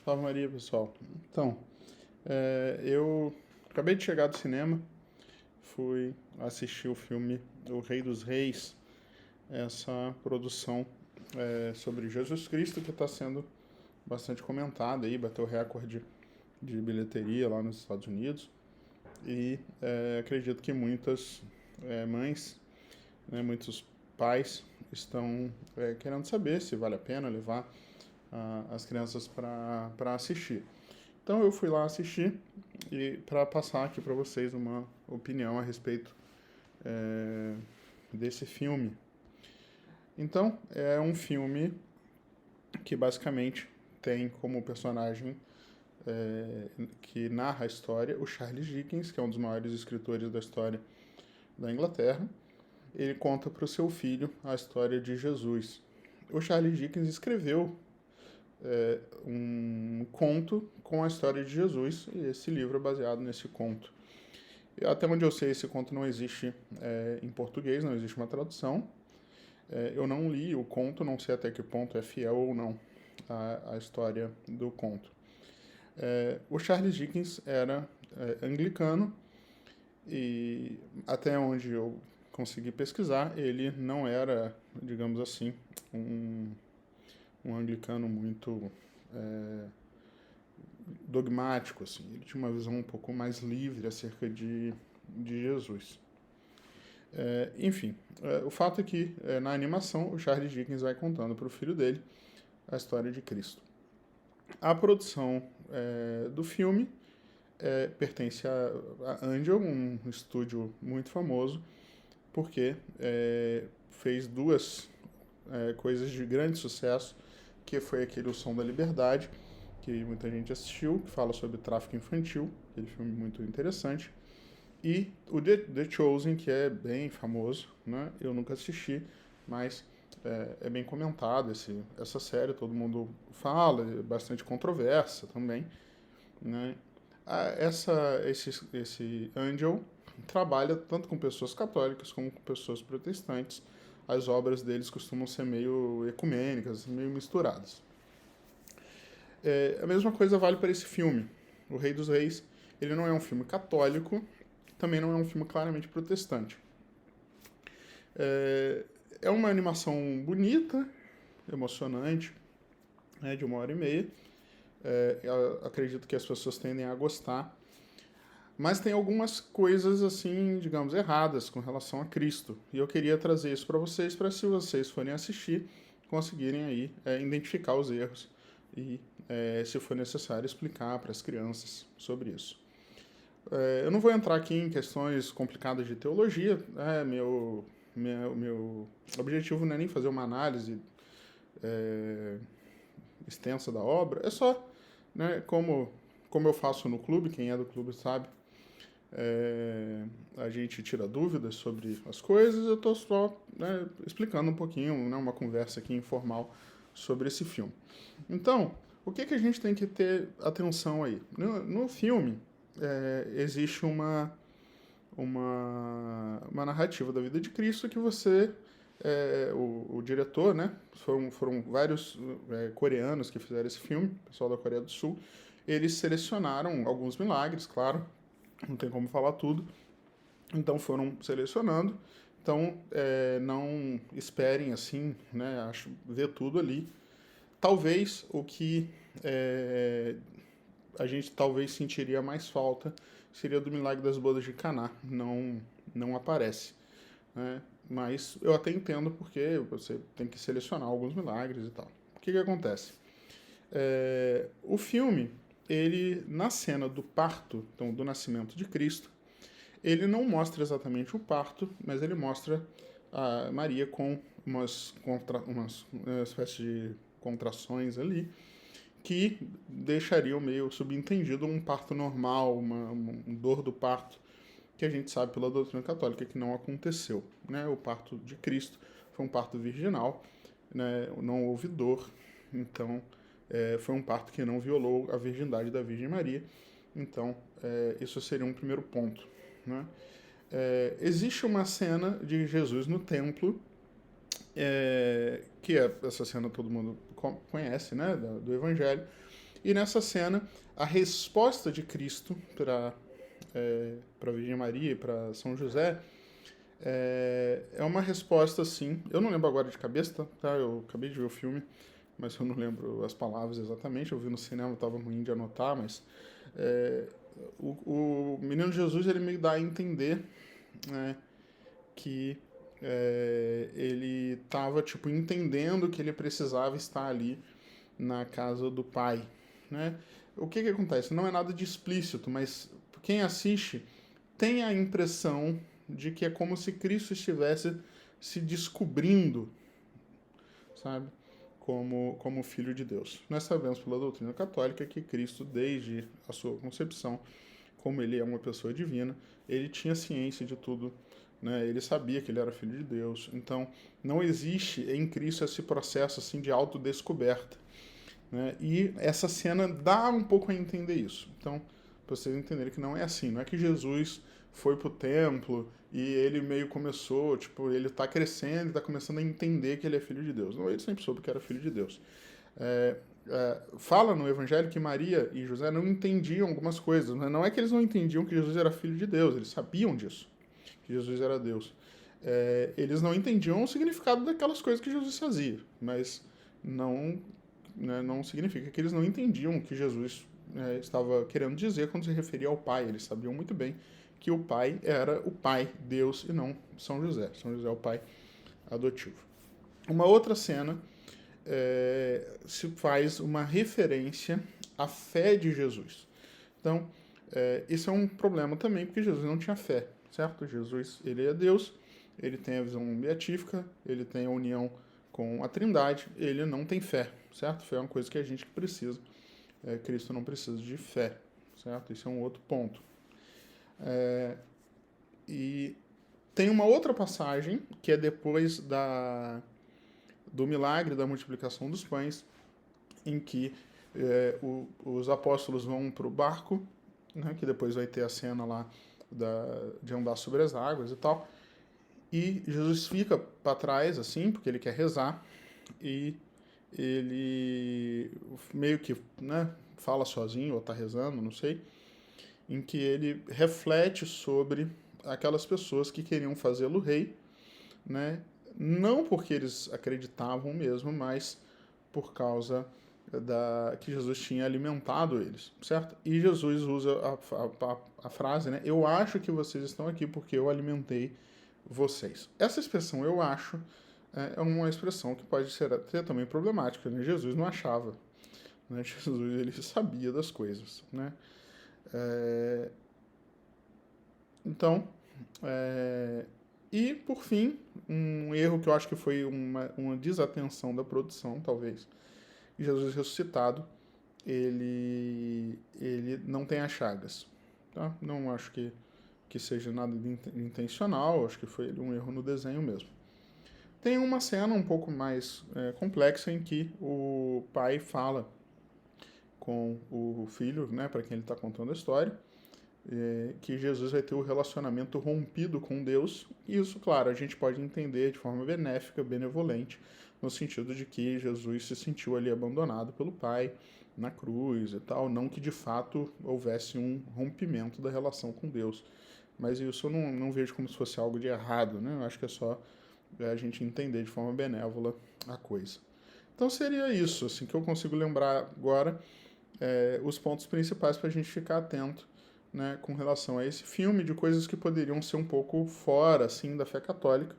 Salve Maria, pessoal. Então, eu acabei de chegar do cinema, fui assistir o filme O Rei dos Reis, essa produção sobre Jesus Cristo que está sendo bastante comentada aí, bateu recorde de bilheteria lá nos Estados Unidos e acredito que muitas mães, né, muitos pais estão querendo saber se vale a pena levar as crianças para assistir. Então eu fui lá assistir e para passar aqui para vocês uma opinião a respeito desse filme. Então é um filme que basicamente tem como personagem que narra a história o Charles Dickens, que é um dos maiores escritores da história da Inglaterra. Ele conta para o seu filho a história de Jesus. O Charles Dickens escreveu um conto com a história de Jesus, e esse livro é baseado nesse conto. Até onde eu sei, esse conto não existe em português, não existe uma tradução. Eu não li o conto, não sei até que ponto é fiel ou não à história do conto. O Charles Dickens era anglicano, e até onde eu consegui pesquisar, ele não era, digamos assim, um anglicano muito dogmático, assim. Ele tinha uma visão um pouco mais livre acerca de Jesus. Enfim, o fato é que na animação o Charles Dickens vai contando para o filho dele a história de Cristo. A produção do filme pertence a Angel, um estúdio muito famoso, porque fez duas coisas de grande sucesso, que foi aquele O Som da Liberdade, que muita gente assistiu, que fala sobre tráfico infantil, aquele filme muito interessante, e o The Chosen, que é bem famoso, né? Eu nunca assisti, mas é bem comentado essa série, todo mundo fala, é bastante controversa também, né? Esse Angel trabalha tanto com pessoas católicas como com pessoas protestantes. As obras deles costumam ser meio ecumênicas, meio misturadas. A mesma coisa vale para esse filme. O Rei dos Reis, ele não é um filme católico, também não é um filme claramente protestante. É uma animação bonita, emocionante, de 1h30. Eu acredito que as pessoas tendem a gostar. Mas tem algumas coisas, assim, digamos, erradas com relação a Cristo. E eu queria trazer isso para vocês, para se vocês forem assistir, conseguirem aí identificar os erros e, se for necessário, explicar para as crianças sobre isso. Eu não vou entrar aqui em questões complicadas de teologia, meu objetivo não é nem fazer uma análise extensa da obra, é só, né, como eu faço no clube, quem é do clube sabe, a gente tira dúvidas sobre as coisas, eu estou só explicando um pouquinho, né, uma conversa aqui informal sobre esse filme. Então, o que a gente tem que ter atenção aí? No filme, existe uma narrativa da vida de Cristo que você, o diretor, né, foram vários coreanos que fizeram esse filme, pessoal da Coreia do Sul, eles selecionaram alguns milagres, claro, não tem como falar tudo, então foram selecionando. Então não esperem assim, né, ver tudo ali. Talvez o que a gente talvez sentiria mais falta seria do milagre das bodas de Caná, não aparece, né? Mas eu até entendo porque você tem que selecionar alguns milagres e tal. O que acontece? O filme, ele, na cena do parto, então do nascimento de Cristo, ele não mostra exatamente o parto, mas ele mostra a Maria com umas espécie de contrações ali, que deixariam meio subentendido um parto normal, uma dor do parto, que a gente sabe pela doutrina católica que não aconteceu, né? O parto de Cristo foi um parto virginal, né? Não houve dor, então foi um parto que não violou a virgindade da Virgem Maria. Então, isso seria um primeiro ponto, né? Existe uma cena de Jesus no templo, que essa cena todo mundo conhece, né, do Evangelho, E nessa cena, a resposta de Cristo para a Virgem Maria e para São José é uma resposta assim. Eu não lembro agora de cabeça, tá? Eu acabei de ver o filme, mas eu não lembro as palavras exatamente. Eu vi no cinema, estava ruim de anotar, mas é, o menino Jesus ele me dá a entender, né, que ele estava tipo entendendo que ele precisava estar ali na casa do pai, né? O que acontece? Não é nada de explícito, mas quem assiste tem a impressão de que é como se Cristo estivesse se descobrindo, sabe? Como Filho de Deus. Nós sabemos pela doutrina católica que Cristo, desde a sua concepção, como ele é uma pessoa divina, ele tinha ciência de tudo, né? Ele sabia que ele era Filho de Deus. Então, não existe em Cristo esse processo assim de autodescoberta, né? E essa cena dá um pouco a entender isso. Então, para vocês entenderem que não é assim, não é que Jesus foi pro templo e ele meio começou, tipo, ele tá crescendo, tá começando a entender que ele é filho de Deus. Não, ele sempre soube que era filho de Deus. Fala no Evangelho que Maria e José não entendiam algumas coisas, né? Não é que eles não entendiam que Jesus era filho de Deus, eles sabiam disso, que Jesus era Deus. Eles não entendiam o significado daquelas coisas que Jesus fazia, mas não, né, não significa que eles não entendiam o que Jesus estava querendo dizer quando se referia ao Pai. Eles sabiam muito bem que o Pai era o Pai, Deus, e não São José. São José é o pai adotivo. Uma outra cena se faz uma referência à fé de Jesus. Então, isso é um problema também, porque Jesus não tinha fé, certo? Jesus, ele é Deus, ele tem a visão beatífica, ele tem a união com a Trindade, ele não tem fé, certo? Fé é uma coisa que a gente precisa. Cristo não precisa de fé, certo? Isso é um outro ponto. E tem uma outra passagem, que é depois do milagre da multiplicação dos pães, em que os apóstolos vão para o barco, né, que depois vai ter a cena lá de andar sobre as águas e tal, e Jesus fica para trás, assim, porque ele quer rezar, e ele meio que, né, fala sozinho, ou está rezando, não sei, em que ele reflete sobre aquelas pessoas que queriam fazê-lo rei, né, não porque eles acreditavam mesmo, mas por causa que Jesus tinha alimentado eles, certo? E Jesus usa a frase, né? Eu acho que vocês estão aqui porque eu alimentei vocês. Essa expressão, eu acho, é uma expressão que pode ser também problemática, né? Jesus não achava, né? Jesus, ele sabia das coisas, né? Então, e por fim, um erro que eu acho que foi uma desatenção da produção, talvez, Jesus ressuscitado, ele não tem as chagas. Tá? Não acho que seja nada intencional, acho que foi um erro no desenho mesmo. Tem uma cena um pouco mais complexa em que o pai fala com o filho, né, para quem ele está contando a história, que Jesus vai ter o relacionamento rompido com Deus. E isso, claro, a gente pode entender de forma benéfica, benevolente, no sentido de que Jesus se sentiu ali abandonado pelo Pai na cruz e tal, não que de fato houvesse um rompimento da relação com Deus. Mas isso eu não vejo como se fosse algo de errado, né? Eu acho que é só a gente entender de forma benévola a coisa. Então seria isso, assim, que eu consigo lembrar agora, os pontos principais para a gente ficar atento, né, com relação a esse filme, de coisas que poderiam ser um pouco fora, assim, da fé católica,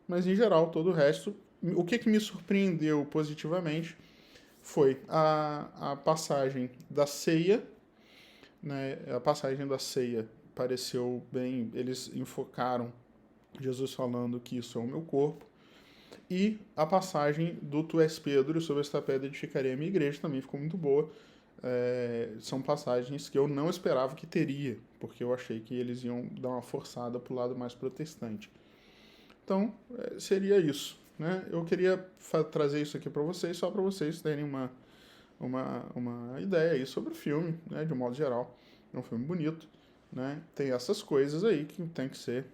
mas em geral, todo o resto. O que me surpreendeu positivamente foi a passagem da ceia, né, a passagem da ceia pareceu bem, eles enfocaram Jesus falando que isso é o meu corpo, e a passagem do Tu és Pedro, e sobre esta pedra edificarei a minha igreja, também ficou muito boa. São passagens que eu não esperava que teria, porque eu achei que eles iam dar uma forçada para o lado mais protestante. Então, seria isso, né? Eu queria trazer isso aqui para vocês, só para vocês terem uma ideia aí sobre o filme, né? De um modo geral. É um filme bonito, né? Tem essas coisas aí que tem que ser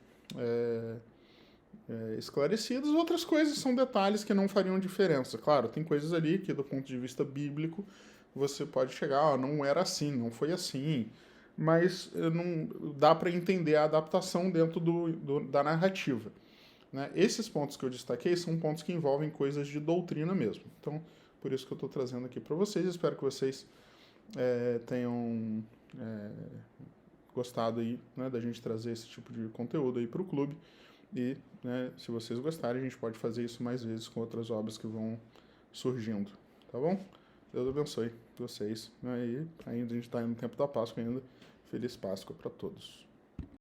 esclarecidas. Outras coisas são detalhes que não fariam diferença. Claro, tem coisas ali que, do ponto de vista bíblico, você pode chegar, não era assim, não foi assim, mas não dá para entender a adaptação dentro da narrativa. Né? Esses pontos que eu destaquei são pontos que envolvem coisas de doutrina mesmo. Então, por isso que eu estou trazendo aqui para vocês. Espero que vocês tenham gostado aí, né, da gente trazer esse tipo de conteúdo aí para o clube. E, né, se vocês gostarem, a gente pode fazer isso mais vezes com outras obras que vão surgindo. Tá bom? Deus abençoe vocês. Né? E ainda a gente está no tempo da Páscoa ainda. Feliz Páscoa para todos.